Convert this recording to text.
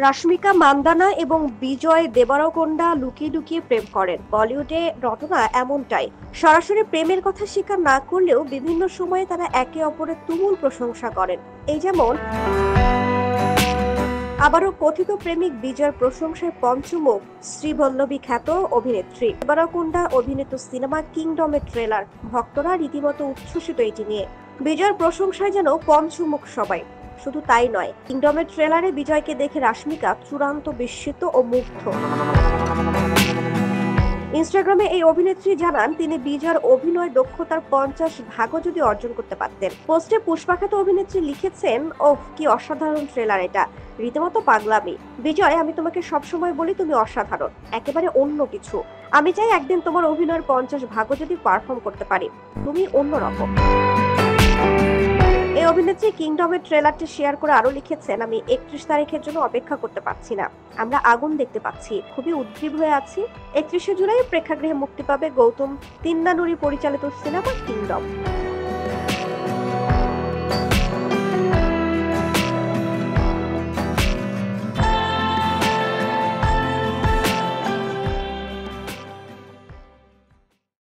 রাশমিকা মান্দানা এবং বিজয় দেবরকোন্ডা লুকিয়ে লুকিয়ে প্রেম করেন। বলিউডে রটনা এমনটাই। সরাসরি প্রেমের কথা স্বীকার না করলেও বিভিন্ন সময়ে তারা একে অপরের তুমুল প্রশংসা করেন। এই যেমন আবারও কথিত প্রেমিক বিজয়ের প্রশংসায় পঞ্চমুখ শ্রীবল্লভী খ্যাত অভিনেত্রী দেবরকোন্ডা অভিনীত সিনেমা কিংডমের ট্রেলার। ভক্তরা রীতিমতো উচ্ছ্বসিত এটি নিয়ে। বিজয়ের প্রশংসায় যেন পঞ্চমুখ সবাই। শুধু তাই নয়, কিংডমের ট্রেলারে বিজয়কে দেখে রাশমিকা চূড়ান্ত বিস্মিত ও মুগ্ধ। ইনস্টাগ্রামে এই অভিনেত্রী জানান তিনি বিজয়ের অভিনয় দক্ষতার 50 ভাগও যদি অর্জন করতে পারতেন। পোস্টে পুষ্পাখ্যাত অভিনেত্রী লিখেছেন, ওহ কি অসাধারণ ট্রেলার এটা, রীতিমতো পাগলামি। বিজয়, আমি তোমাকে সবসময় বলি তুমি অসাধারণ, একেবারে অন্য কিছু। আমি চাই একদিন তোমার অভিনয়ের 50 ভাগও যদি পারফর্ম করতে পারি। তুমি অন্যরকম। এই অভিনেত্রী কিংডমের ট্রেলারটি শেয়ার করে আরো লিখেছেন, আমি 31 তারিখের জন্য অপেক্ষা করতে পারছি না। আমরা আগুন দেখতে পাচ্ছি, খুবই উদ্গ্রীব হয়ে আছি। 31শে জুলাই প্রেক্ষাগৃহে মুক্তি পাবে গৌতম তিন্নানুরি পরিচালিত সিনেমা কিংডম।